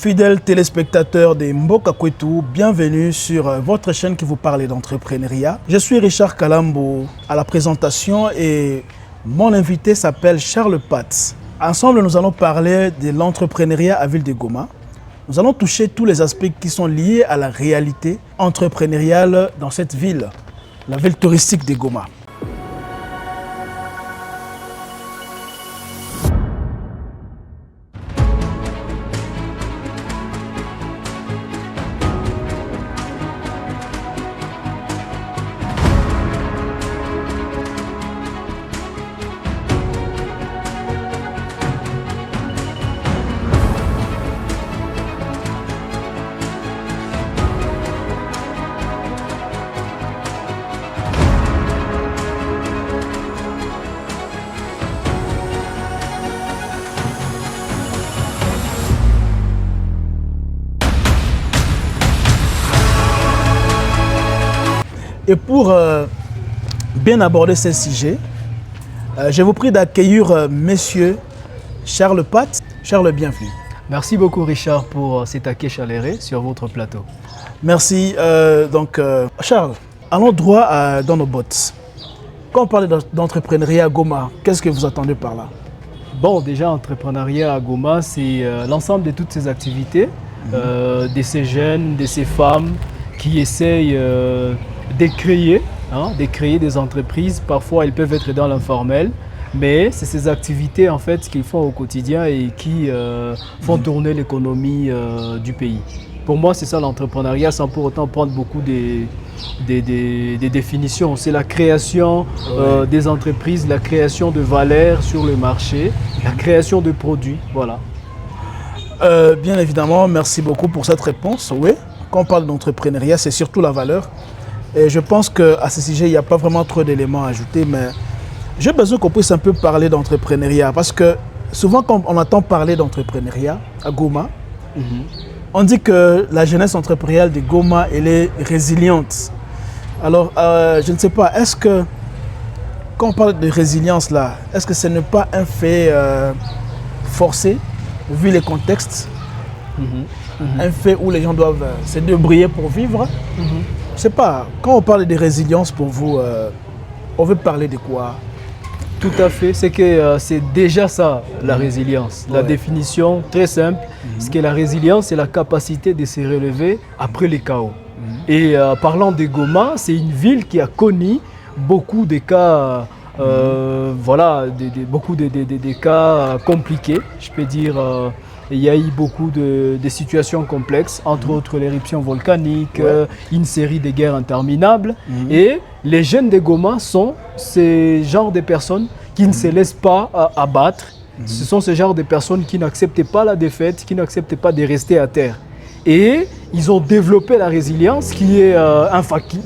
Fidèles téléspectateurs des Mboka Kwetu, bienvenue sur votre chaîne qui vous parle d'entrepreneuriat. Je suis Richard Kalambo à la présentation et mon invité s'appelle Charles Pat. Ensemble, nous allons parler de l'entrepreneuriat à Ville de Goma. Nous allons toucher tous les aspects qui sont liés à la réalité entrepreneuriale dans cette ville, la ville touristique de Goma. Et pour bien aborder ce sujet, je vous prie d'accueillir monsieur Charles Pat. Charles, bienvenue. Merci beaucoup Richard pour cet accueil chaleureux sur votre plateau. Merci. Charles, allons droit dans nos bottes. Quand on parle d'entrepreneuriat à Goma, qu'est-ce que vous attendez par là? Bon, déjà, entrepreneuriat à Goma, c'est l'ensemble de toutes ces activités, de ces jeunes, de ces femmes qui essayent de créer des entreprises. Parfois, elles peuvent être dans l'informel, mais c'est ces activités en fait qu'ils font au quotidien et qui font tourner l'économie du pays. Pour moi, c'est ça l'entrepreneuriat, sans pour autant prendre beaucoup des définitions. C'est la création des entreprises, la création de valeurs sur le marché, la création de produits, voilà. Bien évidemment, merci beaucoup pour cette réponse. Oui, quand on parle d'entrepreneuriat, c'est surtout la valeur. Et je pense qu'à ce sujet, il n'y a pas vraiment trop d'éléments à ajouter, mais j'ai besoin qu'on puisse un peu parler d'entrepreneuriat. Parce que souvent, quand on entend parler d'entrepreneuriat à Goma, on dit que la jeunesse entrepreneuriale de Goma, elle est résiliente. Alors, je ne sais pas, est-ce que, quand on parle de résilience là, est-ce que ce n'est pas un fait forcé, vu les contextes, un fait où les gens doivent se débrouiller pour vivre? Je ne sais pas, quand on parle de résilience pour vous, on veut parler de quoi? Tout à fait, c'est que c'est déjà ça, la résilience. La définition très simple, c'est que la résilience, c'est la capacité de se relever après les chaos. Et parlant de Goma, c'est une ville qui a connu beaucoup de cas, beaucoup de cas compliqués, je peux dire. Il y a eu beaucoup de situations complexes, entre autres l'éruption volcanique, une série de guerres interminables. Et les jeunes de Goma sont ces genres de personnes qui ne se laissent pas abattre. Ce sont ce genre de personnes qui n'acceptent pas la défaite, qui n'acceptent pas de rester à terre. Et ils ont développé la résilience qui est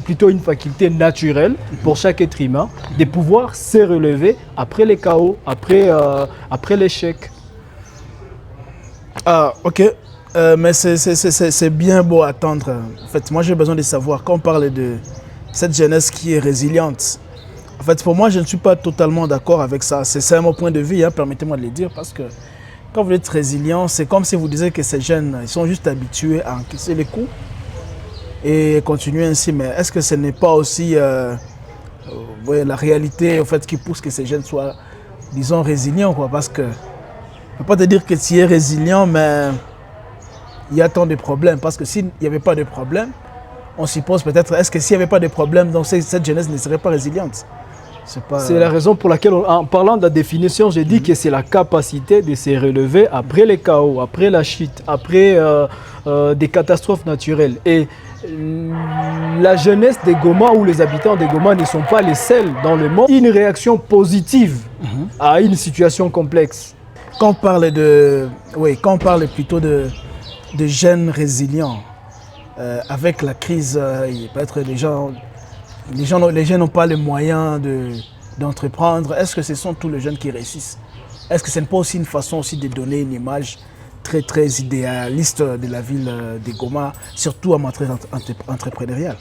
plutôt une faculté naturelle pour chaque être humain de pouvoir se relever après les chaos, après l'échec. Ah, ok. Mais c'est bien beau à attendre. En fait, moi, j'ai besoin de savoir, quand on parle de cette jeunesse qui est résiliente, en fait, pour moi, je ne suis pas totalement d'accord avec ça. C'est mon point de vue, hein, permettez-moi de le dire, parce que quand vous êtes résilient, c'est comme si vous disiez que ces jeunes, ils sont juste habitués à encaisser les coups et continuer ainsi. Mais est-ce que ce n'est pas aussi la réalité, en fait, qui pousse que ces jeunes soient, disons, résilients, quoi, parce que je ne peux pas te dire que tu es résilient, mais il y a tant de problèmes. Parce que s'il n'y avait pas de problème, on suppose peut-être, est-ce que s'il n'y avait pas de problème, donc cette jeunesse ne serait pas résiliente? C'est la raison pour laquelle, en parlant de la définition, j'ai dit que c'est la capacité de se relever après les chaos, après la chute, après des catastrophes naturelles. Et la jeunesse de Goma ou les habitants de Goma ne sont pas les seuls dans le monde. Une réaction positive à une situation complexe. Quand on parle plutôt de jeunes résilients, avec la crise, peut-être les jeunes n'ont pas les moyens d'entreprendre. Est-ce que ce sont tous les jeunes qui réussissent? Est-ce que ce n'est pas aussi une façon aussi de donner une image très, très idéaliste de la ville de Goma, surtout en matière entrepreneuriale.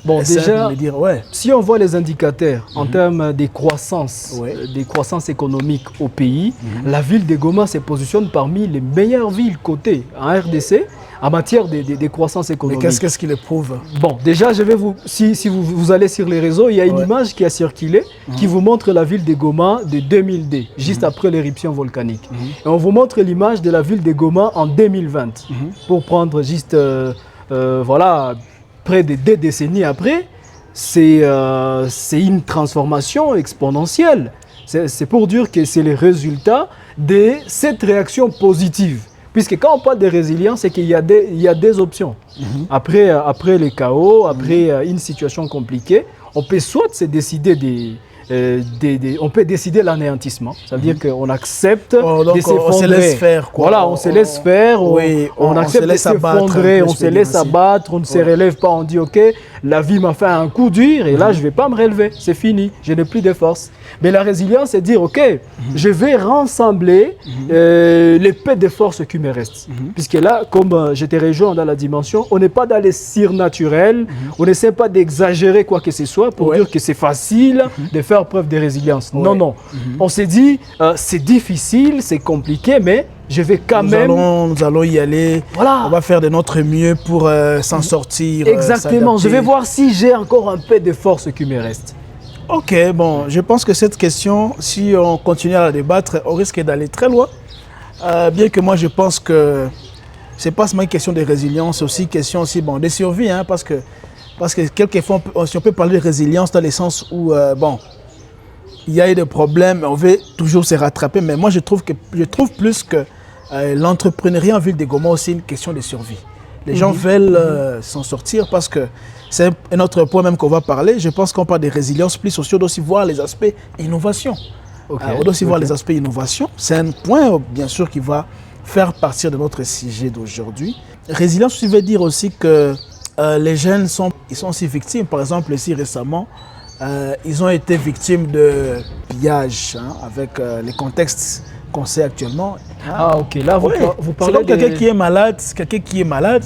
Bon, déjà, de dire, ouais. si on voit les indicateurs en termes de croissance, des croissances économiques au pays, la ville de Goma se positionne parmi les meilleures villes cotées en RDC en matière de croissance économique. Mais qu'est-ce qui le prouve? Bon, déjà, je vais si vous allez sur les réseaux, il y a une image qui a circulé qui vous montre la ville de Goma de 2002, juste après l'éruption volcanique. Et on vous montre l'image de la ville de Goma en 2020, pour prendre juste, voilà, près de 2 décennies après, c'est une transformation exponentielle. C'est pour dire que c'est le résultat de cette réaction positive. Puisque quand on parle de résilience, c'est qu'il y a des options. Après le chaos, après une situation compliquée, on peut soit se décider on peut décider l'anéantissement. Ça veut dire qu'on accepte de s'effondrer. On se laisse faire. Quoi. Voilà, on se laisse faire, on accepte de s'effondrer, on se laisse abattre, on ne se relève pas, on dit ok, la vie m'a fait un coup dur et là je ne vais pas me relever, c'est fini, je n'ai plus de force. Mais la résilience, c'est dire ok, je vais rassembler les peu de forces qui me restent. Puisque là, comme je te rejoins dans la dimension, on n'est pas dans les surnaturels, on n'essaie pas d'exagérer quoi que ce soit pour dire que c'est facile de faire preuve de résilience. Non, non. On s'est dit, c'est difficile, c'est compliqué, mais je vais quand même... Nous allons y aller. Voilà. On va faire de notre mieux pour s'en sortir. Exactement. Je vais voir si j'ai encore un peu de force qui me reste. Ok, bon, je pense que cette question, si on continue à la débattre, on risque d'aller très loin. Bien que moi, je pense que ce n'est pas seulement une question de résilience, c'est aussi une question de survie, hein, parce que quelquefois, si on peut parler de résilience dans le sens où, il y a eu des problèmes, on veut toujours se rattraper, mais moi je trouve plus que l'entrepreneuriat en ville de Goma aussi une question de survie. Les gens veulent s'en sortir parce que c'est un autre point même qu'on va parler. Je pense qu'on parle de résilience plus aussi, on doit aussi voir les aspects innovation. On doit aussi voir les aspects innovation. C'est un point bien sûr qui va faire partir de notre sujet d'aujourd'hui. Résilience aussi veut dire aussi que les jeunes sont aussi victimes. Par exemple, ici récemment, ils ont été victimes de pillage avec les contextes qu'on sait actuellement. Ah ok, là vous parlez de... quelqu'un qui est malade,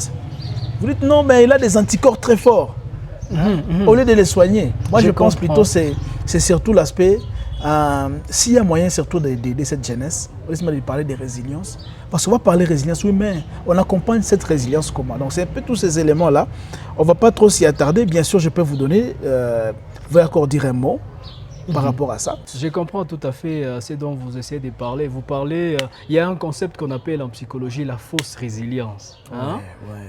vous dites non mais il a des anticorps très forts. Au lieu de les soigner. Moi je pense plutôt c'est surtout l'aspect, s'il y a moyen surtout d'aider cette jeunesse, au lieu de parler de résilience, parce qu'on va parler de résilience, oui mais on accompagne cette résilience comment? Donc c'est un peu tous ces éléments là, on ne va pas trop s'y attarder, bien sûr je peux vous donner, vous pouvez encore dire un mot par rapport à ça. Je comprends tout à fait ce dont vous essayez de parler. Vous parlez, il y a un concept qu'on appelle en psychologie la fausse résilience. Hein?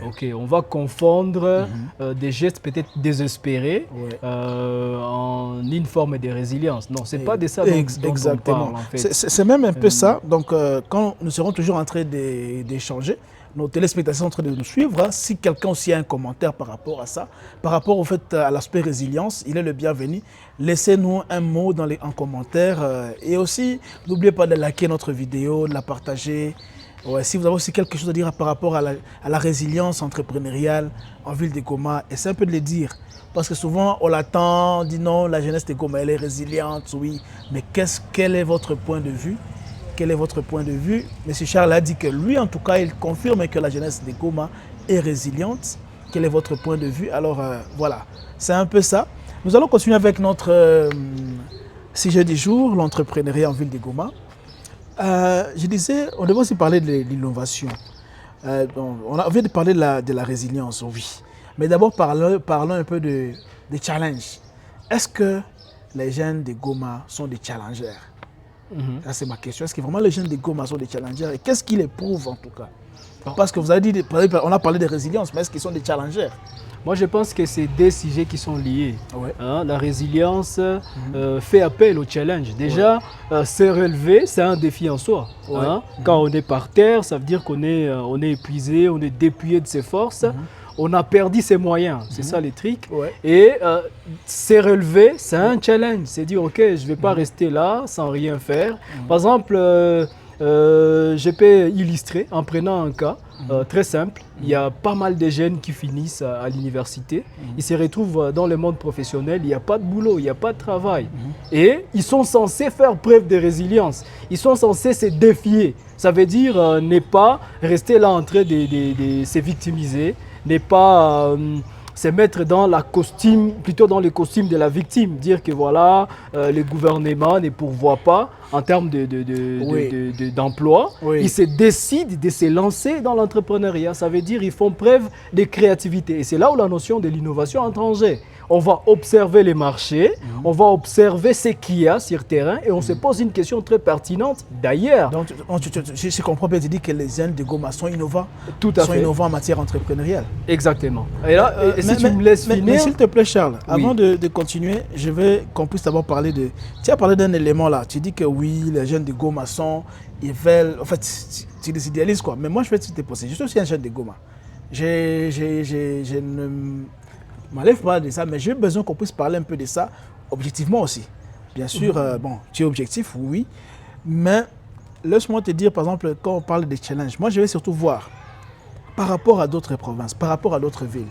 Ok, on va confondre des gestes peut-être désespérés en une forme de résilience. Non, c'est pas de ça dont on parle en fait. C'est même un peu ça. Donc, quand nous serons toujours en train d'échanger, nos téléspectateurs sont en train de nous suivre. Hein. Si quelqu'un aussi a un commentaire par rapport à ça, par rapport au fait à l'aspect résilience, il est le bienvenu. Laissez-nous un mot en commentaire. Et aussi, n'oubliez pas de liker notre vidéo, de la partager. Ouais, si vous avez aussi quelque chose à dire par rapport à la résilience entrepreneuriale en ville de Goma, essayez un peu de le dire. Parce que souvent, on l'attend, on dit non, la jeunesse de Goma, elle est résiliente, oui. Mais quel est votre point de vue? Quel est votre point de vue? Monsieur Charles a dit que lui, en tout cas, il confirme que la jeunesse de Goma est résiliente. Quel est votre point de vue? Alors, voilà, c'est un peu ça. Nous allons continuer avec notre sujet du jour, l'entrepreneuriat en ville de Goma. Je disais, on devait aussi parler de l'innovation. On vient de parler de la résilience, oui. Mais d'abord, parlons un peu des challenges. Est-ce que les jeunes de Goma sont des challengers? Ça, c'est ma question. Est-ce que vraiment les jeunes de Goma sont des challengers? Et qu'est-ce qui les prouve en tout cas? Parce que vous avez dit, on a parlé de résilience, mais est-ce qu'ils sont des challengers? Moi, je pense que c'est des sujets qui sont liés. Hein, la résilience fait appel au challenge. Déjà, se relever, c'est un défi en soi. Hein. Quand on est par terre, ça veut dire qu'on est, épuisé, on est dépouillé de ses forces. On a perdu ses moyens, c'est ça les trucs. Et se relever, c'est un challenge. C'est dire, ok, je ne vais pas rester là sans rien faire. Par exemple, je peux illustrer en prenant un cas. très simple. Il y a pas mal de jeunes qui finissent à l'université. Ils se retrouvent dans le monde professionnel. Il n'y a pas de boulot, il n'y a pas de travail. Et ils sont censés faire preuve de résilience. Ils sont censés se défier. Ça veut dire ne pas rester là en train de se victimiser, ne pas se mettre dans plutôt dans le costume de la victime, dire que voilà, le gouvernement ne pourvoit pas en termes d'emploi. Oui. Ils se décident de se lancer dans l'entrepreneuriat. Ça veut dire qu'ils font preuve de créativité. Et c'est là où la notion de l'innovation entre en jeu. On va observer les marchés, on va observer ce qu'il y a sur le terrain et on se pose une question très pertinente d'ailleurs. Donc, je comprends bien, tu dis que les jeunes de Goma sont innovants. Tout à sont fait. innovants en matière entrepreneuriale. Exactement. Et là, si tu me laisses finir... Mais s'il te plaît, Charles, Oui. avant de continuer, je veux qu'on puisse d'abord parler de... Tu as parlé d'un élément là. Tu dis que oui, les jeunes de Goma ils veulent... En fait, tu les idéalises quoi. Mais moi, je vais te poser. Je suis aussi un jeune de Goma. Je ne m'enlève pas de ça, mais j'ai besoin qu'on puisse parler un peu de ça objectivement aussi. Bien sûr, bon, tu es objectif, oui. Mais laisse-moi te dire, par exemple, quand on parle des challenges, moi, je vais surtout voir par rapport à d'autres provinces, par rapport à d'autres villes.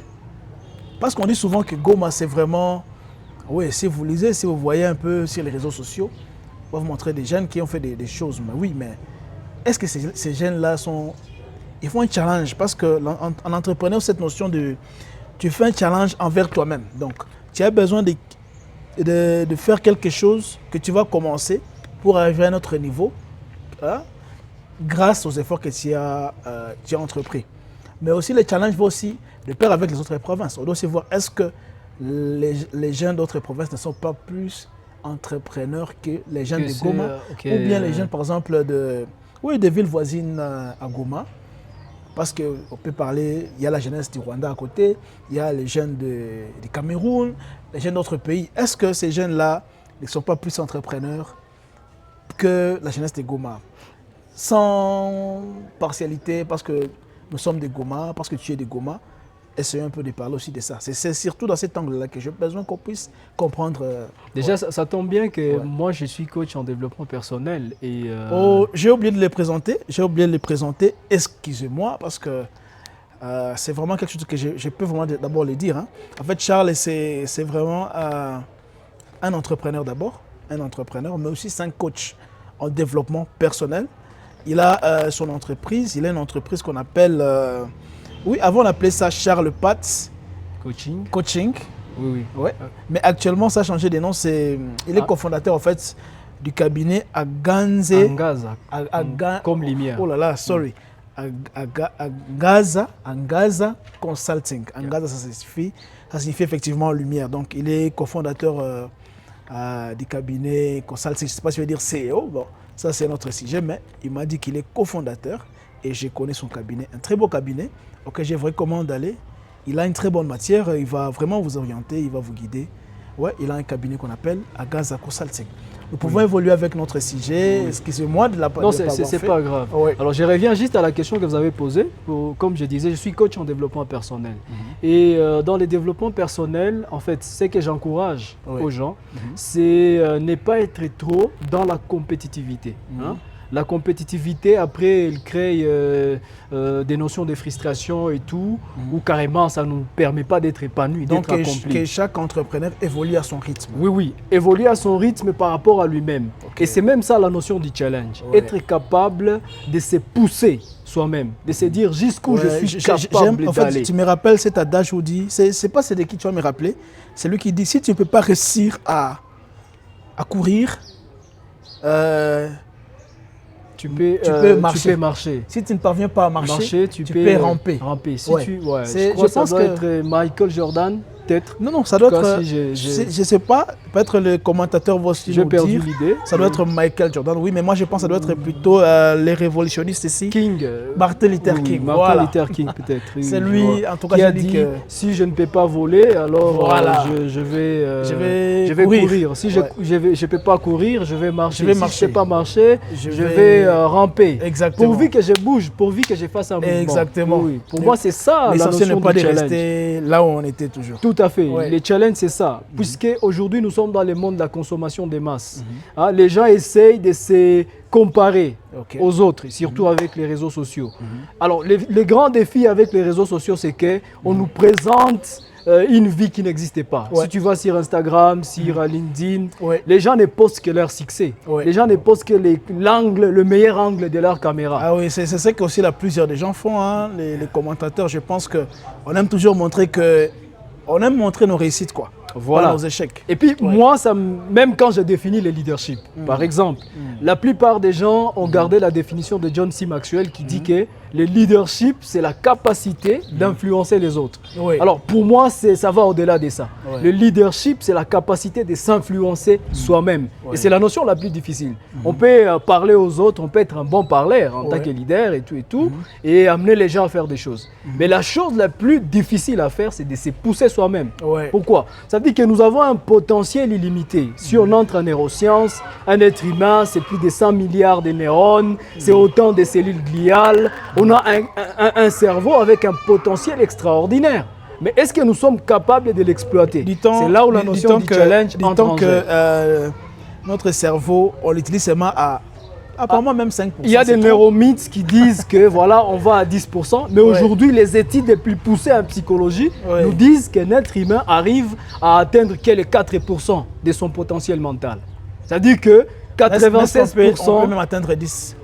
Parce qu'on dit souvent que Goma, c'est vraiment... Oui, si vous lisez, si vous voyez un peu sur les réseaux sociaux, on va vous montrer des jeunes qui ont fait des choses. Mais oui, mais est-ce que ces jeunes-là sont... Ils font un challenge parce qu'en entrepreneur, cette notion de... Tu fais un challenge envers toi-même. Donc, tu as besoin de faire quelque chose que tu vas commencer pour arriver à un autre niveau grâce aux efforts que tu as entrepris. Mais aussi, le challenge va aussi de pair avec les autres provinces. On doit aussi voir est-ce que les jeunes d'autres provinces ne sont pas plus entrepreneurs que les jeunes de Goma ou bien les jeunes, par exemple, des villes voisines à Goma. Parce qu'on peut parler, il y a la jeunesse du Rwanda à côté, il y a les jeunes du Cameroun, les jeunes d'autres pays. Est-ce que ces jeunes-là ne sont pas plus entrepreneurs que la jeunesse de Goma? Sans partialité, parce que nous sommes des Goma, parce que tu es des Goma, essayons un peu de parler aussi de ça. C'est surtout dans cet angle-là que j'ai besoin qu'on puisse comprendre. Déjà, ça tombe bien que moi, je suis coach en développement personnel. Et j'ai oublié de les présenter. Excusez-moi, parce que c'est vraiment quelque chose que je peux vraiment d'abord le dire. Hein. En fait, Charles, c'est vraiment un entrepreneur d'abord, un entrepreneur, mais aussi c'est un coach en développement personnel. Il a son entreprise, il a une entreprise qu'on appelle... oui, avant on appelait ça Charles Patz Coaching. Oui. Ouais. Mais actuellement, ça a changé de nom. Il est cofondateur en fait du cabinet Angaza. Comme lumière. Oh là là, sorry. Angaza Consulting. Angaza, ça signifie effectivement lumière. Donc, il est cofondateur du cabinet Consulting. Je ne sais pas si je vais dire CEO. Bon, ça c'est notre sujet, mais il m'a dit qu'il est cofondateur et je connais son cabinet, un très beau cabinet auquel j'ai vraiment recommande d'aller. Il a une très bonne matière, il va vraiment vous orienter, il va vous guider. Ouais, il a un cabinet qu'on appelle Angaza Consulting. Nous pouvons évoluer avec notre sujet. Excusez-moi de la Non, c'est pas grave. Alors, je reviens juste à la question que vous avez posée. Comme je disais, je suis coach en développement personnel. Et dans le développement personnel, en fait, ce que j'encourage aux gens, c'est ne pas être trop dans la compétitivité. Hein. La compétitivité, après, elle crée des notions de frustration et tout, où carrément, ça ne nous permet pas d'être épanouis, d'être accomplis. Donc, que chaque entrepreneur évolue à son rythme. Oui, évolue à son rythme par rapport à lui-même. Et c'est même ça la notion du challenge. Être capable de se pousser soi-même, de se dire jusqu'où je suis capable d'aller. En fait, tu me rappelles cet adage où dit, c'est pas c'est de qui tu vas me rappeler, c'est lui qui dit, si tu ne peux pas réussir à courir, tu peux marcher. Si tu ne parviens pas à marcher, tu peux ramper. Si je crois que ça doit être Michael Jordan, peut-être. Non, ça doit être... Je ne sais pas, peut-être le commentateur va aussi nous dire. J'ai perdu l'idée. Ça doit être Michael Jordan, oui, mais moi je pense que ça doit être plutôt les révolutionnistes ici. Martin Luther King. Martin Luther King, peut-être. C'est lui, en tout cas, qui a dit que si je ne peux pas voler, alors je vais courir. Si je ne peux pas courir, je vais marcher. Si je ne peux pas marcher, je vais ramper. Exactement. Pourvu que je bouge, pourvu que je fasse un mouvement. Exactement. Oui. Pour moi, c'est ça la notion n'est pas de de challenge. rester là où on était toujours. Tout à fait. Les challenges, c'est ça. Puisque aujourd'hui, nous sommes sommes dans le monde de la consommation des masses. Hein, les gens essayent de se comparer aux autres, surtout avec les réseaux sociaux. Alors, le grand défi avec les réseaux sociaux, c'est qu'on nous présente une vie qui n'existait pas. Si tu vas sur Instagram, sur LinkedIn, les gens ne postent que leur succès. Les gens ne postent que le meilleur angle de leur caméra. Ah oui, c'est ça que aussi plusieurs des gens font, hein, les commentateurs. Je pense qu'on aime toujours montrer on aime montrer nos réussites, quoi. Voilà. Pas nos échecs. Et puis moi, même quand je définis le leadership, par exemple, la plupart des gens ont gardé la définition de John C. Maxwell qui dit que le leadership, c'est la capacité d'influencer les autres. Alors pour moi, ça va au-delà de ça. Le leadership, c'est la capacité de s'influencer soi-même. Et c'est la notion la plus difficile. On peut parler aux autres, on peut être un bon parleur en tant que leader et tout, et amener les gens à faire des choses. Mais la chose la plus difficile à faire, c'est de se pousser soi-même. Pourquoi? Ça veut dire que nous avons un potentiel illimité. Si on entre en neurosciences, un être humain, c'est plus de 100 milliards de neurones, c'est autant de cellules gliales. On a un cerveau avec un potentiel extraordinaire. Mais est-ce que nous sommes capables de l'exploiter? C'est là où la notion du challenge entre en jeu. Notre cerveau, on l'utilise seulement à apparemment même 5%. Il y a des neuromythes qui disent que voilà, on va à 10%, mais aujourd'hui, les études les plus poussées en psychologie nous disent qu'un être humain arrive à atteindre que les 4% de son potentiel mental. C'est-à-dire que 96%... On peut même atteindre 10%.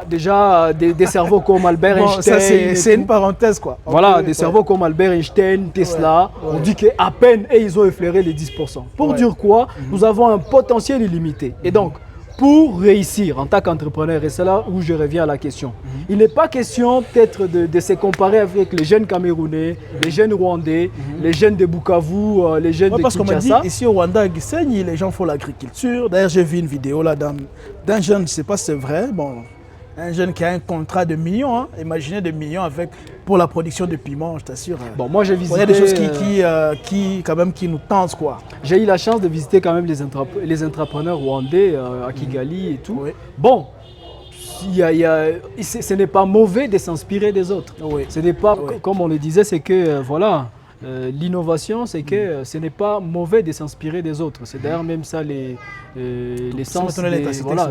Déjà, des cerveaux comme Albert Einstein... C'est une parenthèse, quoi. Voilà, des cerveaux comme Albert Einstein, Tesla, on dit qu'à peine, ils ont effleuré les 10%. Pour dire quoi? Nous avons un potentiel illimité. Et donc, pour réussir en tant qu'entrepreneur, et c'est là où je reviens à la question, il n'est pas question peut-être de se comparer avec les jeunes Camerounais, les jeunes Rwandais, les jeunes de Bukavu, les jeunes de Kinshasa. Parce qu'on m'a dit, ici au Rwanda, à Gisenyi, les gens font l'agriculture. D'ailleurs, j'ai vu une vidéo là d'un jeune, je ne sais pas si c'est vrai, un jeune qui a un contrat de millions, hein. Imaginez des millions pour la production de piments, je t'assure. Bon, moi j'ai visité... Il y a des choses qui nous tentent, quoi. J'ai eu la chance de visiter quand même les entrepreneurs rwandais à Kigali et tout. Bon, ce n'est pas mauvais de s'inspirer des autres. Ce n'est pas, comme on le disait, c'est que voilà... l'innovation, c'est que ce n'est pas mauvais de s'inspirer des autres. C'est d'ailleurs même ça l'essence,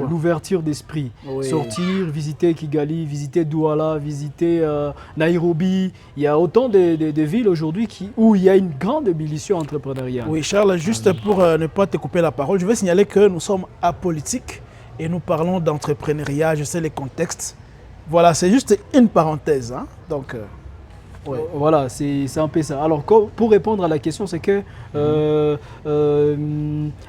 l'ouverture d'esprit. Sortir, visiter Kigali, visiter Douala, visiter Nairobi. Il y a autant de villes aujourd'hui où il y a une grande ébullition entrepreneuriale. Oui, Charles, juste pour ne pas te couper la parole, je vais signaler que nous sommes apolitiques et nous parlons d'entrepreneuriat. Je sais les contextes. Voilà, c'est juste une parenthèse, hein. Donc... Voilà, c'est un peu ça. Alors, pour répondre à la question, c'est que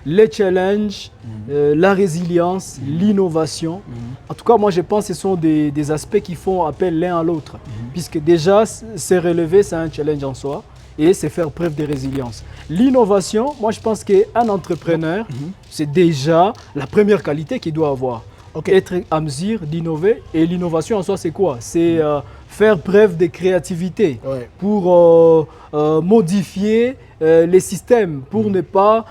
les challenges, la résilience, l'innovation, en tout cas, moi, je pense que ce sont des aspects qui font appel l'un à l'autre. Puisque déjà, se relever, c'est un challenge en soi et c'est faire preuve de résilience. L'innovation, moi, je pense qu'un entrepreneur, c'est déjà la première qualité qu'il doit avoir. Être à mesure d'innover. Et l'innovation en soi, c'est quoi? C'est faire preuve de créativité pour modifier les systèmes, pour ne pas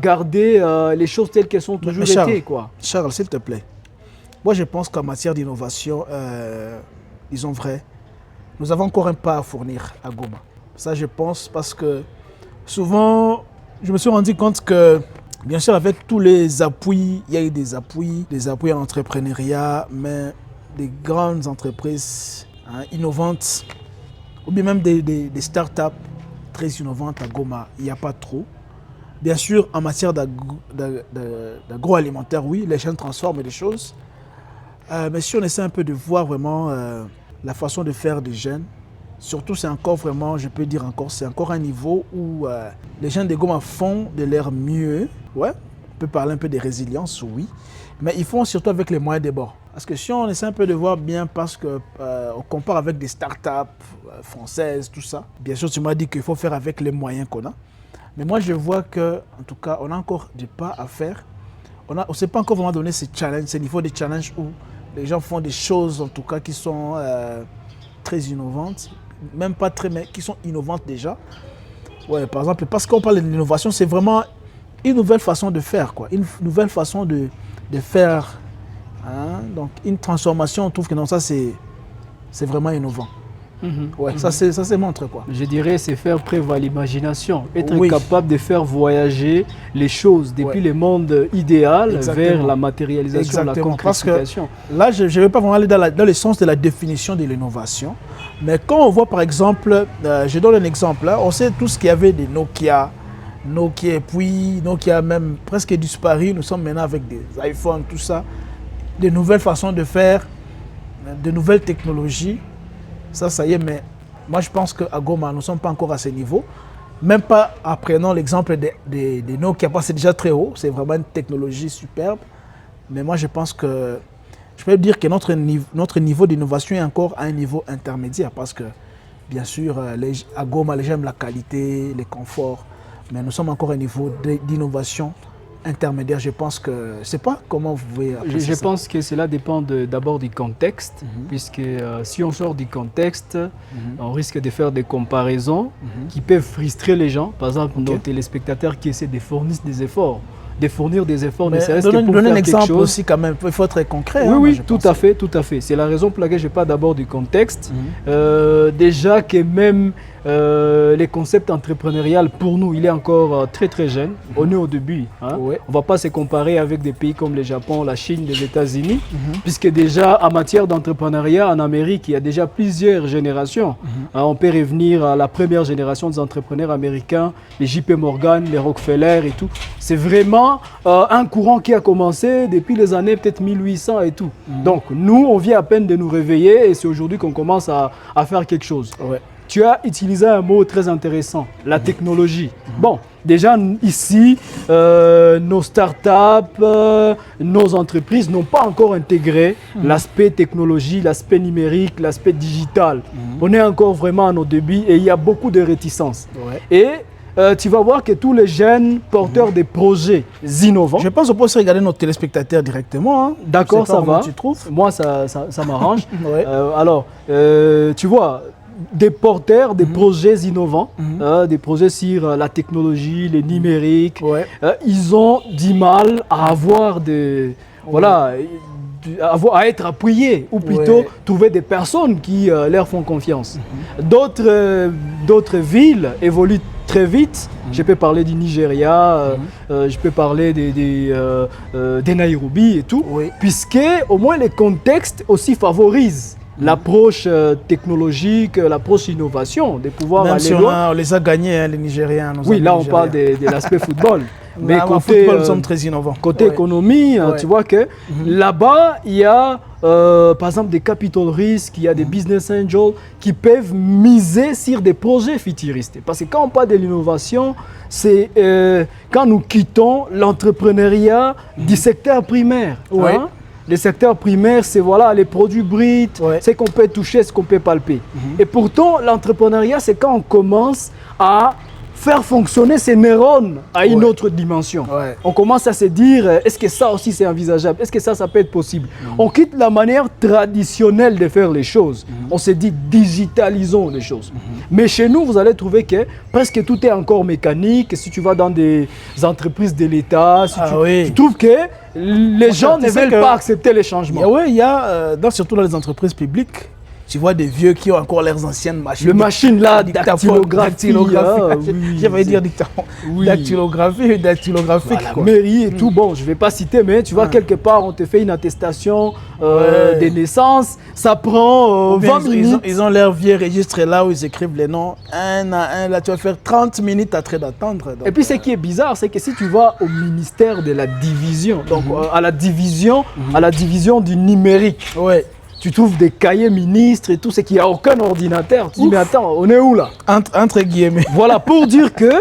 garder les choses telles qu'elles sont toujours été. Charles, s'il te plaît, moi je pense qu'en matière d'innovation, disons vrai, nous avons encore un pas à fournir à Goma. Ça, je pense, parce que souvent, je me suis rendu compte que bien sûr, avec tous les appuis, il y a eu des appuis en entrepreneuriat, mais des grandes entreprises innovantes, ou bien même des startups très innovantes à Goma, il n'y a pas trop. Bien sûr, en matière d'agroalimentaire, oui, les jeunes transforment des choses. Mais si on essaie un peu de voir vraiment la façon de faire des jeunes, surtout c'est encore vraiment, je peux dire encore, c'est encore un niveau où les jeunes de Goma font de leur mieux. Ouais, on peut parler un peu de résilience, oui, mais ils font surtout avec les moyens des bords. Parce que si on essaie un peu de voir bien, parce qu'on compare avec des startups françaises, tout ça, bien sûr tu m'as dit qu'il faut faire avec les moyens qu'on a. Mais moi je vois que, en tout cas, on a encore des pas à faire. On ne s'est pas encore vraiment donné ces challenges, ces niveaux de challenge où les gens font des choses en tout cas qui sont très innovantes, même pas très, mais qui sont innovantes déjà. Ouais, par exemple, parce qu'on parle de l'innovation, c'est vraiment une nouvelle façon de faire, quoi. Une nouvelle façon de faire. Hein? Donc, une transformation, on trouve que non, ça, c'est vraiment innovant. Ouais, ça c'est montre quoi. Je dirais c'est faire preuve à l'imagination, être Oui. capable de faire voyager les choses depuis le monde idéal vers la matérialisation, la Exactement. Parce que concrétisation. là, je ne vais pas vraiment aller dans le sens de la définition de l'innovation, mais quand on voit par exemple, je donne un exemple, hein, on sait tous qu'il y avait des Nokia, et puis Nokia a même presque disparu, nous sommes maintenant avec des iPhones, tout ça, de nouvelles façons de faire, de nouvelles technologies. Ça y est, mais moi je pense qu'à Goma, nous ne sommes pas encore à ce niveau. Même pas en prenant l'exemple des Nokia, parce que c'est déjà très haut, c'est vraiment une technologie superbe. Mais moi je pense que, je peux dire que notre niveau d'innovation est encore à un niveau intermédiaire, parce que bien sûr, à Goma, les gens aiment la qualité, le confort, mais nous sommes encore à un niveau d'innovation intermédiaire. Je pense que, je ne sais pas comment vous pouvez apprécier Je ça. pense que cela dépend d'abord du contexte, puisque si on sort du contexte, on risque de faire des comparaisons qui peuvent frustrer les gens. Par exemple, nos téléspectateurs qui essaient de fournir des efforts. De fournir des efforts, ne serait-ce que pour donner un faire quelque exemple chose. aussi quand même, il faut être concret. Oui, hein, oui, moi, je tout pense. à fait, tout à fait. C'est la raison pour laquelle je parle d'abord du contexte. Déjà que même les concepts entrepreneuriaux, pour nous, il est encore très très jeune. On est au début. Hein. Ouais. On ne va pas se comparer avec des pays comme le Japon, la Chine, les États-Unis, puisque déjà en matière d'entrepreneuriat en Amérique, il y a déjà plusieurs générations. Hein, on peut revenir à la première génération des entrepreneurs américains, les JP Morgan, les Rockefeller et tout. C'est vraiment un courant qui a commencé depuis les années peut-être 1800 et tout. Donc nous, on vient à peine de nous réveiller et c'est aujourd'hui qu'on commence à faire quelque chose. Ouais. Tu as utilisé un mot très intéressant, la technologie. Bon, déjà ici, nos startups, nos entreprises n'ont pas encore intégré l'aspect technologie, l'aspect numérique, l'aspect digital. On est encore vraiment à nos débuts et il y a beaucoup de réticences. Ouais. Et tu vas voir que tous les jeunes porteurs de projets innovants. Je pense qu'on peut aussi regarder nos téléspectateurs directement. Hein. D'accord, Je sais pas ça comment va. tu trouves. Moi, ça m'arrange. Ouais. Alors, tu vois, des porteurs des projets innovants, des projets sur la technologie, le numérique, Ouais. ils ont du mal à avoir des... Voilà, à être appuyés, ou plutôt trouver des personnes qui leur font confiance. D'autres villes évoluent très vite. Je peux parler du Nigeria, je peux parler des Nairobi et tout, puisque au moins les contextes aussi favorisent l'approche technologique, l'approche innovation, de pouvoir Même aller si loin. on les a gagnés, hein, les Nigériens. nos Oui, amis là on Nigériens. parle de l'aspect football. Mais en football, nous sommes très innovants. Côté économie, tu vois que là-bas, il y a par exemple des capital risques, il y a des business angels qui peuvent miser sur des projets futuristes. Parce que quand on parle de l'innovation, c'est quand nous quittons l'entrepreneuriat du secteur primaire. Ouais. Hein? Le secteur primaire, c'est voilà, les produits bruts, ce qu'on peut toucher, ce qu'on peut palper. Et pourtant, l'entrepreneuriat, c'est quand on commence à faire fonctionner ces neurones à une autre dimension. On commence à se dire, est-ce que ça aussi c'est envisageable? Est-ce que ça peut être possible? On quitte la manière traditionnelle de faire les choses. On se dit, digitalisons les choses. Mais chez nous, vous allez trouver que presque tout est encore mécanique. Si tu vas dans des entreprises de l'État, si tu trouves que les gens ne veulent pas accepter les changements. Oui, il y a, surtout dans les entreprises publiques, tu vois des vieux qui ont encore leurs anciennes machines. Les machines là, dactylographie. J'allais dire dactylographie, voilà, mairie et tout. Bon, je ne vais pas citer, mais tu vois, quelque part, on te fait une attestation de naissance. Ça prend 20 minutes. Ils ont leur vieux registre là où ils écrivent les noms un à un. Là, tu vas faire 30 minutes à train d'attendre. Et puis, ce qui est bizarre, c'est que si tu vas au ministère de la division, donc à la division du numérique, tu trouves des cahiers ministres et tout, c'est qu'il n'y a aucun ordinateur. Tu dis, mais attends, on est où là? Entre guillemets. Voilà, pour dire que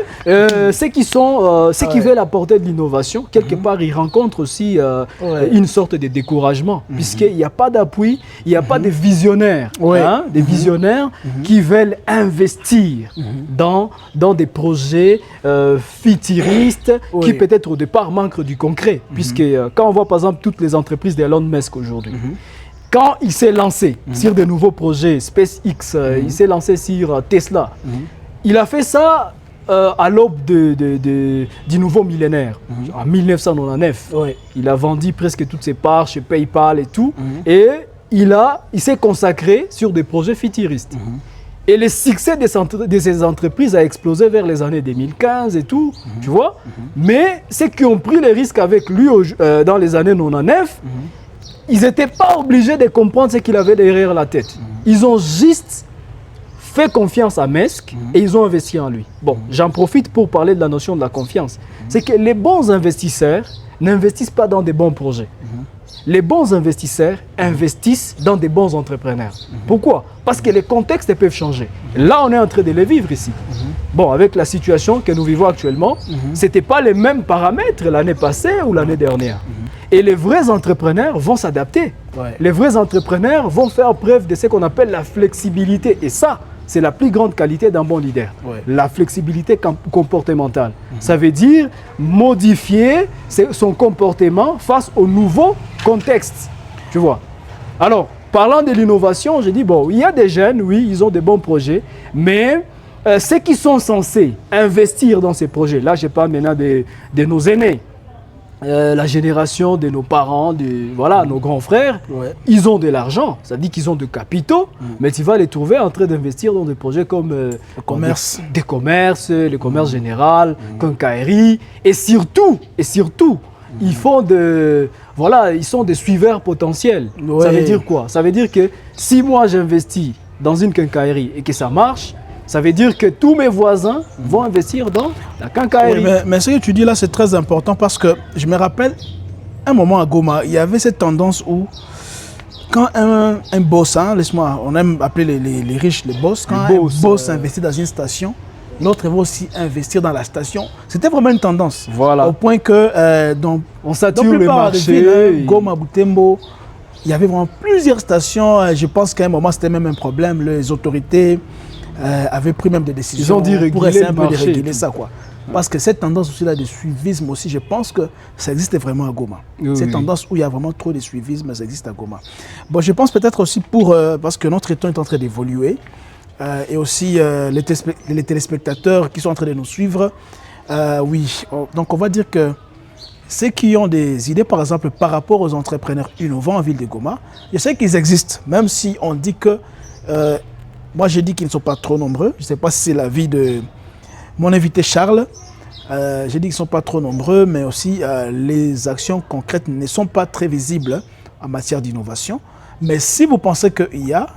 ceux qui veulent apporter de l'innovation, quelque part, ils rencontrent aussi une sorte de découragement, puisqu'il n'y a pas d'appui, il n'y a pas de visionnaires, des visionnaires qui veulent investir dans des projets futuristes qui peut-être au départ manquent du concret, puisque quand on voit par exemple toutes les entreprises d'Elon Musk aujourd'hui, quand il s'est lancé sur de nouveaux projets, SpaceX, il s'est lancé sur Tesla, il a fait ça à l'aube du nouveau millénaire, en 1999. Il a vendu presque toutes ses parts chez PayPal et tout. Et il s'est consacré sur des projets futuristes. Et le succès de ces entreprises a explosé vers les années 2015 et tout, tu vois. Mais ceux qui ont pris les risques avec lui dans les années 99, ils n'étaient pas obligés de comprendre ce qu'il avait derrière la tête. Ils ont juste fait confiance à Musk et ils ont investi en lui. Bon, j'en profite pour parler de la notion de la confiance. C'est que les bons investisseurs n'investissent pas dans des bons projets. Les bons investisseurs investissent dans des bons entrepreneurs. Pourquoi? Parce que les contextes peuvent changer. Là, on est en train de les vivre ici. Bon, avec la situation que nous vivons actuellement, ce n'était pas les mêmes paramètres l'année passée ou l'année dernière. Et les vrais entrepreneurs vont s'adapter. Les vrais entrepreneurs vont faire preuve de ce qu'on appelle la flexibilité. Et ça, c'est la plus grande qualité d'un bon leader. La flexibilité comportementale. Ça veut dire modifier son comportement face au nouveau contexte. Tu vois. Alors, parlant de l'innovation, je dis, bon, il y a des jeunes, oui, ils ont des bons projets, mais ceux qui sont censés investir dans ces projets, là, je parle maintenant de nos aînés, la génération de nos parents, voilà, nos grands frères, ils ont de l'argent, ça veut dire qu'ils ont de capitaux, mais tu vas les trouver en train d'investir dans des projets comme le commerce général, comme KRI, et surtout, ils font ils sont des suiveurs potentiels. Ça veut dire quoi? Ça veut dire que si moi j'investis dans une quincaillerie et que ça marche, ça veut dire que tous mes voisins vont investir dans la quincaillerie. Mais ce que tu dis là, c'est très important parce que je me rappelle, un moment à Goma, il y avait cette tendance où quand un boss, laisse-moi, on aime appeler les riches les boss, quand un boss investit dans une station, l'autre va aussi investir dans la station. C'était vraiment une tendance. Voilà. Au point que on sature le marché. Villes, Goma, Butembo, il y avait vraiment plusieurs stations. Je pense qu'à un moment, c'était même un problème. Les autorités avaient pris même des décisions pour essayer un peu de réguler ça, quoi. Parce que cette tendance aussi là de suivisme aussi, je pense que ça existe vraiment à Goma. Cette tendance où il y a vraiment trop de suivisme, ça existe à Goma. Bon, je pense peut-être aussi parce que notre temps est en train d'évoluer et aussi les téléspectateurs qui sont en train de nous suivre. Donc on va dire que ceux qui ont des idées, par exemple, par rapport aux entrepreneurs innovants en ville de Goma, je sais qu'ils existent, même si on dit que moi, j'ai dit qu'ils ne sont pas trop nombreux. Je ne sais pas si c'est l'avis de mon invité Charles. J'ai dit qu'ils ne sont pas trop nombreux, mais aussi les actions concrètes ne sont pas très visibles en matière d'innovation. Mais si vous pensez qu'il y a,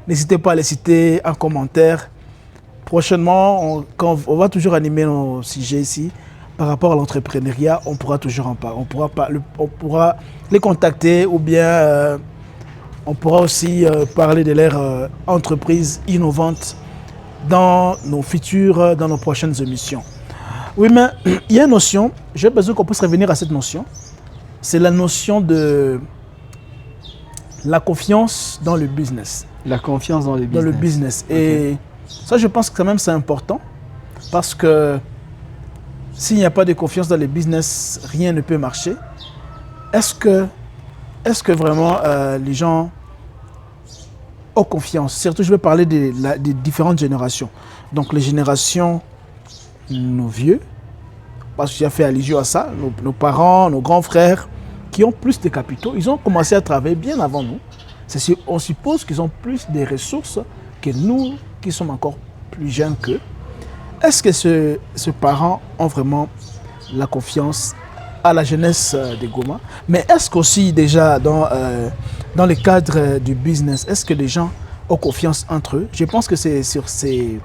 n'hésitez pas à les citer en commentaire. Prochainement, on va toujours animer nos sujets ici. Par rapport à l'entrepreneuriat, on pourra toujours en parler. On pourra les contacter ou bien... on pourra aussi parler de leur entreprise innovante dans dans nos prochaines émissions. Oui, mais il y a une notion, j'ai besoin qu'on puisse revenir à cette notion. C'est la notion de la confiance dans le business. La confiance dans le business. Dans le business. Et ça, je pense que quand même c'est important parce que s'il n'y a pas de confiance dans le business, rien ne peut marcher. Est-ce que vraiment les gens ont confiance? Surtout, je vais parler des différentes générations. Donc, les générations, nos vieux, parce que j'ai fait allusion à ça, nos parents, nos grands frères, qui ont plus de capitaux, ils ont commencé à travailler bien avant nous. On suppose qu'ils ont plus de ressources que nous, qui sommes encore plus jeunes qu'eux. Est-ce que ces parents ont vraiment la confiance à la jeunesse de Goma? Mais est-ce qu'aussi déjà dans le cadre du business, est-ce que les gens ont confiance entre eux? Je pense que c'est sur ces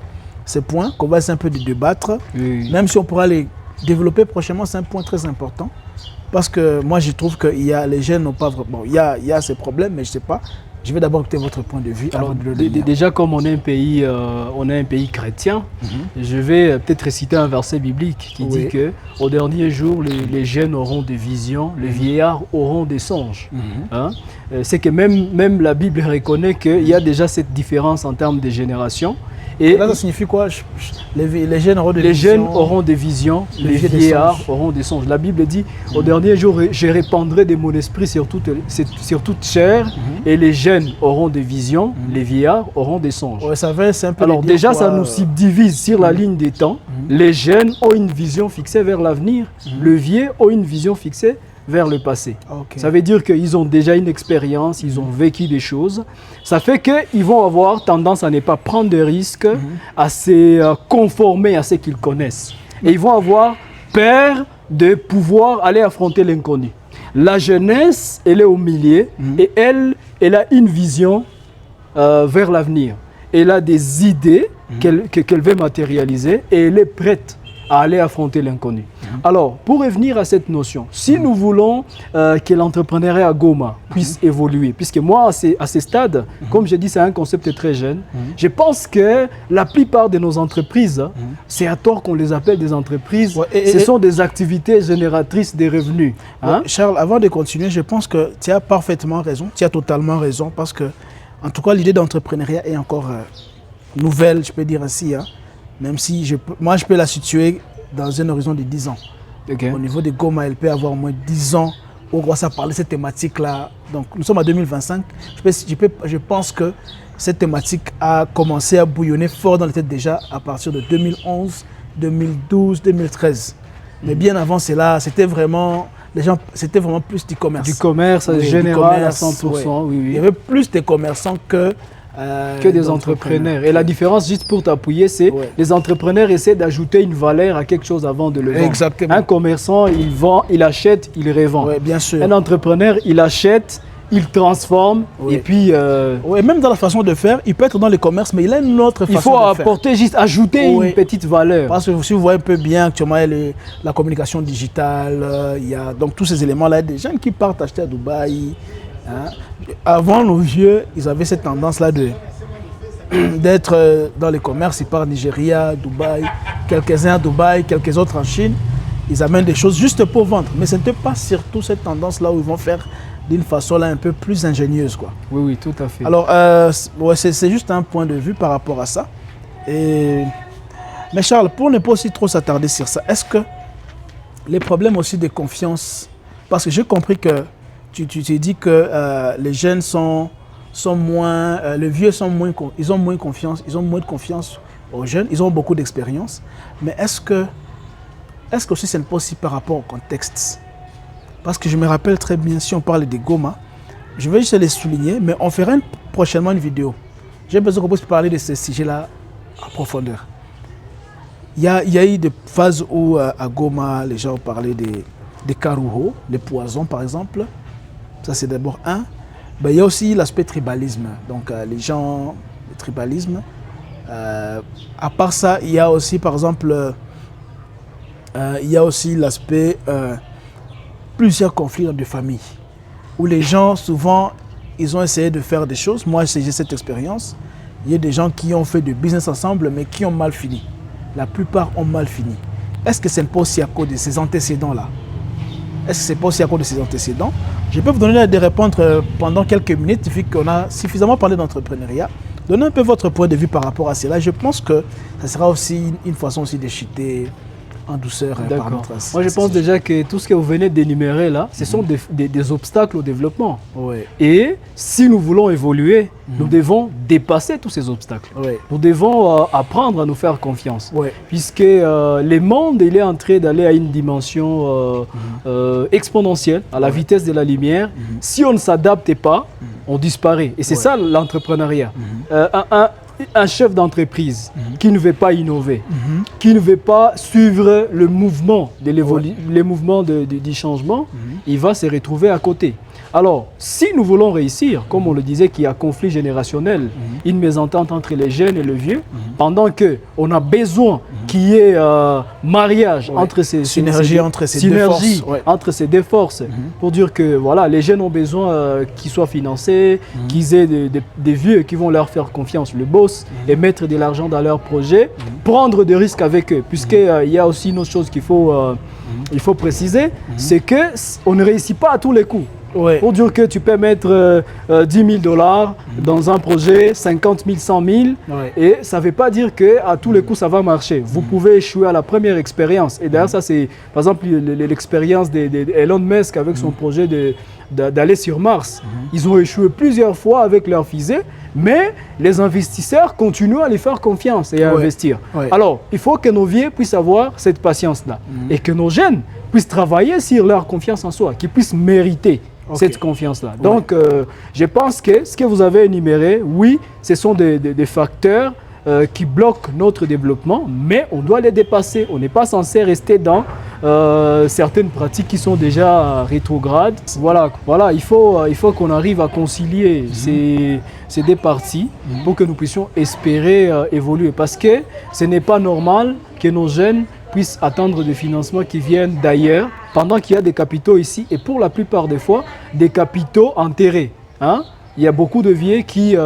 points qu'on va essayer un peu de débattre. Même si on pourra les développer prochainement, c'est un point très important. Parce que moi, je trouve que les jeunes n'ont pas vraiment... Il y a ces problèmes, mais je ne sais pas. Je vais d'abord écouter votre point de vue. Alors, déjà, comme on est un pays chrétien, je vais peut-être citer un verset biblique qui dit que au dernier jour, les jeunes auront des visions, les vieillards auront des songes. C'est que même la Bible reconnaît qu'il y a déjà cette différence en termes de génération. Et là, ça signifie quoi? Les jeunes auront des visions. Les jeunes auront des visions, les vieillards auront des songes. La Bible dit, au dernier jour, je répandrai de mon esprit sur toute chair, et les jeunes auront des visions, les vieillards auront des songes. Ouais, c'est un peu. Alors déjà, ça nous subdivise sur la ligne des temps. Les jeunes ont une vision fixée vers l'avenir, le vieux ont une vision fixée vers le passé. Okay. Ça veut dire qu'ils ont déjà une expérience, ils ont vécu des choses. Ça fait qu'ils vont avoir tendance à ne pas prendre de risques, à se conformer à ce qu'ils connaissent. Et ils vont avoir peur de pouvoir aller affronter l'inconnu. La jeunesse, elle est au milieu et elle a une vision vers l'avenir. Elle a des idées qu'elle veut matérialiser et elle est prête à aller affronter l'inconnu. Alors, pour revenir à cette notion, si nous voulons que l'entrepreneuriat à Goma puisse évoluer, puisque moi, à ce stade, comme je dis, c'est un concept très jeune, je pense que la plupart de nos entreprises, c'est à tort qu'on les appelle des entreprises, ce sont des activités génératrices de revenus. Hein? Charles, avant de continuer, je pense que tu as parfaitement raison, tu as totalement raison, parce que, en tout cas, l'idée d'entrepreneuriat est encore nouvelle, je peux dire ainsi, hein. Même si moi, je peux la situer dans un horizon de 10 ans. Okay. Au niveau de Goma, elle peut avoir au moins 10 ans où on commence à parler de cette thématique-là. Donc, nous sommes en 2025. Je pense que cette thématique a commencé à bouillonner fort dans les têtes déjà à partir de 2011, 2012, 2013. Mais bien avant cela, c'était vraiment plus du commerce. Du commerce général à 100%. Ouais. Oui. Il y avait plus de commerçants que des entrepreneurs. Et la différence, juste pour t'appuyer, c'est les entrepreneurs essaient d'ajouter une valeur à quelque chose avant de le vendre. Exactement. Un commerçant, il vend, il achète, il revend. Oui, bien sûr. Un entrepreneur, il achète, il transforme et puis... Oui, même dans la façon de faire, il peut être dans le commerce, mais il a une autre façon de faire. Il faut apporter, juste ajouter une petite valeur. Parce que si vous voyez un peu bien actuellement, la communication digitale, il y a donc tous ces éléments-là, des gens qui partent acheter à Dubaï. Hein. Avant, nos vieux, ils avaient cette tendance-là d'être dans les commerces. Ils partent Nigeria, Dubaï, quelques-uns à Dubaï, quelques autres en Chine. Ils amènent des choses juste pour vendre. Mais ce n'était pas surtout cette tendance-là où ils vont faire d'une façon là un peu plus ingénieuse, quoi. Oui, tout à fait. Alors, c'est juste un point de vue par rapport à ça. Mais Charles, pour ne pas aussi trop s'attarder sur ça, est-ce que les problèmes aussi de confiance, parce que j'ai compris que tu dis que les jeunes sont moins, les vieux sont moins, ils ont moins de confiance aux jeunes, ils ont beaucoup d'expérience. Mais est-ce que aussi c'est pas aussi par rapport au contexte? Parce que je me rappelle très bien, si on parle de Goma, je vais juste les souligner, mais on fera prochainement une vidéo. J'ai besoin qu'on puisse parler de ce sujet-là en profondeur. Il y a eu des phases où à Goma, les gens parlaient des karuho, les poisons par exemple. Ça, c'est d'abord un. Ben, il y a aussi l'aspect tribalisme. Donc, les gens, le tribalisme. À part ça, il y a aussi, par exemple, il y a aussi l'aspect plusieurs conflits dans des familles. Où les gens, souvent, ils ont essayé de faire des choses. Moi, j'ai cette expérience. Il y a des gens qui ont fait du business ensemble, mais qui ont mal fini. La plupart ont mal fini. Est-ce que c'est pas aussi à cause de ces antécédents-là? Est-ce que c'est pas aussi à cause de ces antécédents? Je peux vous donner des réponses pendant quelques minutes, vu qu'on a suffisamment parlé d'entrepreneuriat. Donnez un peu votre point de vue par rapport à cela. Je pense que ça sera aussi une façon aussi de chuter en douceur par notre... Moi, je pense déjà que tout ce que vous venez d'énumérer là, ce sont des obstacles au développement. Ouais. Et si nous voulons évoluer, nous devons dépasser tous ces obstacles. Ouais. Nous devons apprendre à nous faire confiance. Ouais. Puisque le monde, il est en train d'aller à une dimension exponentielle, à la vitesse de la lumière. Si on ne s'adapte pas, on disparaît. Et c'est ça l'entrepreneuriat. Un chef d'entreprise qui ne veut pas innover, qui ne veut pas suivre le mouvement de les mouvements du changement, il va se retrouver à côté. Alors, si nous voulons réussir, comme on le disait, qu'il y a conflit générationnel, une mésentente entre les jeunes et les vieux, pendant qu'on a besoin qu'il y ait mariage entre ces synergie entre ces deux forces, pour dire que voilà, les jeunes ont besoin qu'ils soient financés, qu'ils aient des vieux qui vont leur faire confiance, le boss, et mettre de l'argent dans leur projet, prendre des risques avec eux, puisqu'il y a aussi une autre chose qu'il faut, il faut préciser, c'est qu'on ne réussit pas à tous les coups. Ouais. Pour dire que tu peux mettre 10 000 $ dans un projet, 50 000, 100 000, et ça ne veut pas dire qu'à tous les coups ça va marcher. Vous pouvez échouer à la première expérience. Et d'ailleurs, ça c'est par exemple l'expérience d'Elon Musk avec son projet d'aller sur Mars. Ils ont échoué plusieurs fois avec leur fusée, mais les investisseurs continuent à les faire confiance et à investir. Alors, il faut que nos vieux puissent avoir cette patience-là et que nos jeunes puissent travailler sur leur confiance en soi, qu'ils puissent mériter cette confiance-là. Donc, je pense que ce que vous avez énuméré, oui, ce sont des facteurs qui bloquent notre développement, mais on doit les dépasser. On n'est pas censé rester dans certaines pratiques qui sont déjà rétrogrades. Voilà, il faut qu'on arrive à concilier ces deux parties pour que nous puissions espérer évoluer. Parce que ce n'est pas normal que nos jeunes puissent attendre des financements qui viennent d'ailleurs, pendant qu'il y a des capitaux ici, et pour la plupart des fois, des capitaux enterrés. Hein? Il y a beaucoup de vieux qui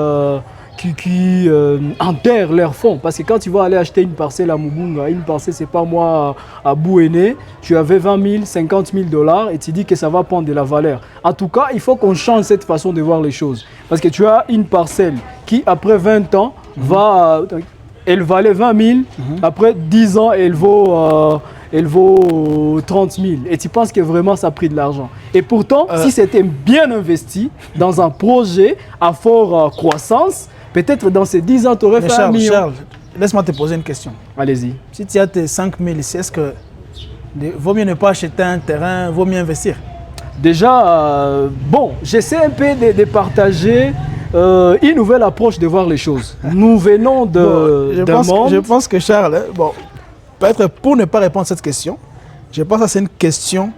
enterrent leurs fonds. Parce que quand tu vas aller acheter une parcelle à Mugunga, une parcelle, c'est pas moi, à Bouéné, tu avais 20 000, 50 000 dollars et tu dis que ça va prendre de la valeur. En tout cas, il faut qu'on change cette façon de voir les choses. Parce que tu as une parcelle qui, après 20 ans, elle valait 20 000, après 10 ans, elle vaut 30 000. Et tu penses que vraiment ça a pris de l'argent. Et pourtant, si c'était bien investi dans un projet à forte croissance, peut-être dans ces 10 ans, tu aurais fait un million. Charles, laisse-moi te poser une question. Allez-y. Si tu as tes 5 000 ici, est-ce que vaut mieux ne pas acheter un terrain, vaut mieux investir? Déjà, j'essaie un peu de partager une nouvelle approche de voir les choses. Nous venons d'un monde... Je pense que Charles, peut-être pour ne pas répondre à cette question, je pense que c'est une question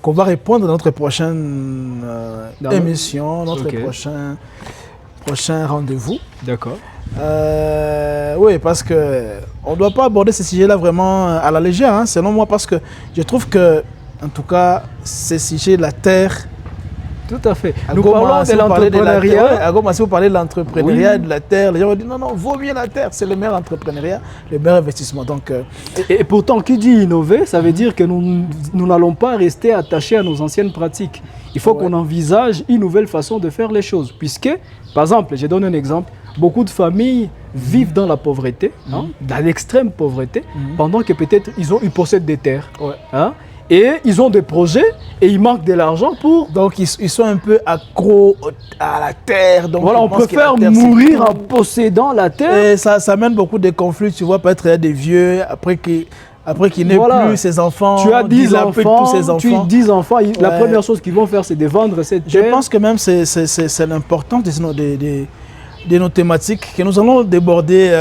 qu'on va répondre dans notre prochaine émission, notre prochain rendez-vous. D'accord. Oui, parce qu'on ne doit pas aborder ce sujet-là vraiment à la légère, hein, selon moi, parce que je trouve que, en tout cas, ce sujet de la terre... Tout à fait. Nous parlons de l'entrepreneuriat. À Goma, si vous parlez de l'entrepreneuriat et de la terre, les gens vont dire non, vaut mieux la terre, c'est le meilleur entrepreneuriat, le meilleur investissement. Donc, et pourtant, qui dit innover, ça veut dire que nous n'allons pas rester attachés à nos anciennes pratiques. Il faut qu'on envisage une nouvelle façon de faire les choses. Puisque, par exemple, je donne un exemple, beaucoup de familles vivent dans la pauvreté, dans l'extrême pauvreté, pendant que peut-être ils possèdent des terres. Hein? Et ils ont des projets et il manque de l'argent pour... Donc ils sont un peu accros à la terre. Donc voilà, on préfère mourir en possédant la terre. Et ça amène beaucoup de conflits, tu vois, peut-être il y a des vieux, après qu'il n'ait plus ses enfants. Tu as 10 enfants, tous ses enfants. 10 enfants, la première chose qu'ils vont faire, c'est de vendre cette terre. Je pense que même c'est l'importance de nos thématiques que nous allons déborder,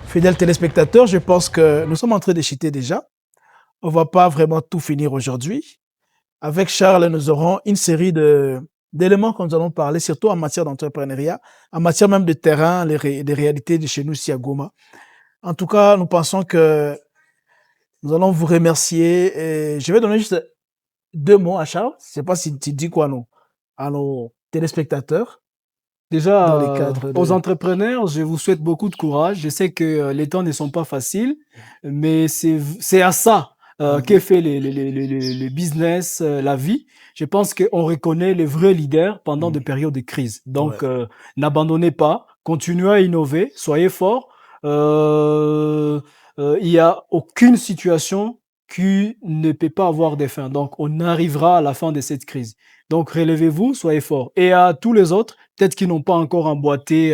fidèles téléspectateurs. Je pense que nous sommes en train de chuter déjà. On ne va pas vraiment tout finir aujourd'hui. Avec Charles, nous aurons une série d'éléments que nous allons parler, surtout en matière d'entrepreneuriat, en matière même de terrain, des réalités de chez nous, ici à Goma. En tout cas, nous pensons que nous allons vous remercier. Et je vais donner juste 2 mots à Charles. Je ne sais pas si tu dis quoi à nos téléspectateurs. Déjà, aux entrepreneurs, je vous souhaite beaucoup de courage. Je sais que les temps ne sont pas faciles, mais c'est à ça que fait le business, la vie. Je pense qu'on reconnaît les vrais leaders pendant des périodes de crise. Donc, n'abandonnez pas, continuez à innover, soyez forts. Il n'y a aucune situation qui ne peut pas avoir de fin. Donc, on arrivera à la fin de cette crise. Donc, relevez-vous, soyez forts. Et à tous les autres, peut-être qui n'ont pas encore emboîté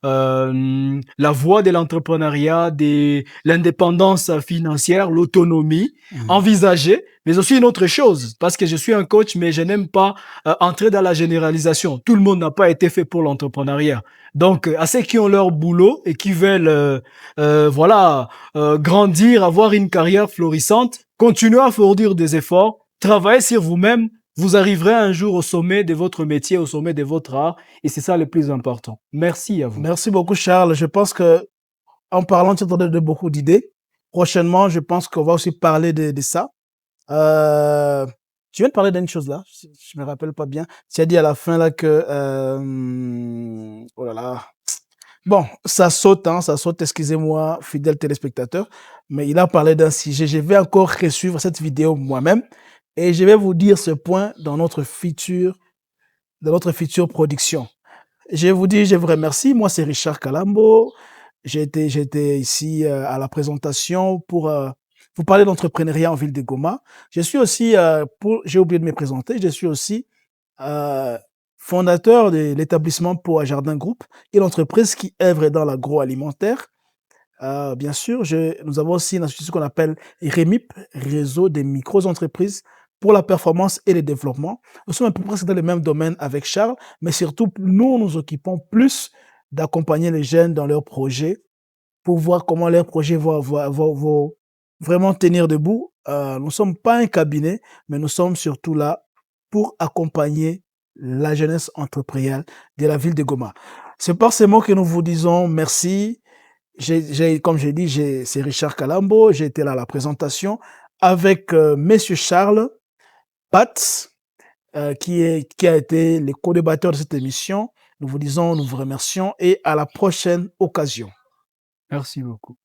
la voie de l'entrepreneuriat, de l'indépendance financière, l'autonomie, envisagez, mais aussi une autre chose, parce que je suis un coach, mais je n'aime pas entrer dans la généralisation. Tout le monde n'a pas été fait pour l'entrepreneuriat. Donc, à ceux qui ont leur boulot et qui veulent grandir, avoir une carrière florissante, continuez à fournir des efforts, travaillez sur vous-même. Vous arriverez un jour au sommet de votre métier, au sommet de votre art, et c'est ça le plus important. Merci à vous. Merci beaucoup, Charles. Je pense que, en parlant, tu as donné beaucoup d'idées. Prochainement, je pense qu'on va aussi parler de ça. Tu viens de parler d'une chose là, je me rappelle pas bien. Tu as dit à la fin là que, oh là là. Bon, ça saute, excusez-moi, fidèles téléspectateurs, mais il a parlé d'un sujet. Je vais encore suivre cette vidéo moi-même. Et je vais vous dire ce point dans notre future production. Je vous remercie. Moi, c'est Richard Kalambo. J'étais ici à la présentation pour vous parler d'entrepreneuriat en ville de Goma. Je suis aussi, j'ai oublié de me présenter, je suis aussi fondateur de l'établissement Poa Jardin Group, qui est l'entreprise qui œuvre dans l'agroalimentaire. Bien sûr, nous avons aussi une association qu'on appelle REMIP, Réseau des micro-entreprises pour la performance et le développement. Nous sommes à peu près dans le même domaine avec Charles, mais surtout, nous nous occupons plus d'accompagner les jeunes dans leurs projets pour voir comment leurs projets vont vraiment tenir debout. Nous ne sommes pas un cabinet, mais nous sommes surtout là pour accompagner la jeunesse entrepreneuriale de la ville de Goma. C'est par ces mots que nous vous disons merci. Comme j'ai dit, c'est Richard Kalambo. J'ai été là à la présentation avec Monsieur Charles Pat, qui a été le co-débatteur de cette émission. Nous vous disons, nous vous remercions et à la prochaine occasion. Merci beaucoup.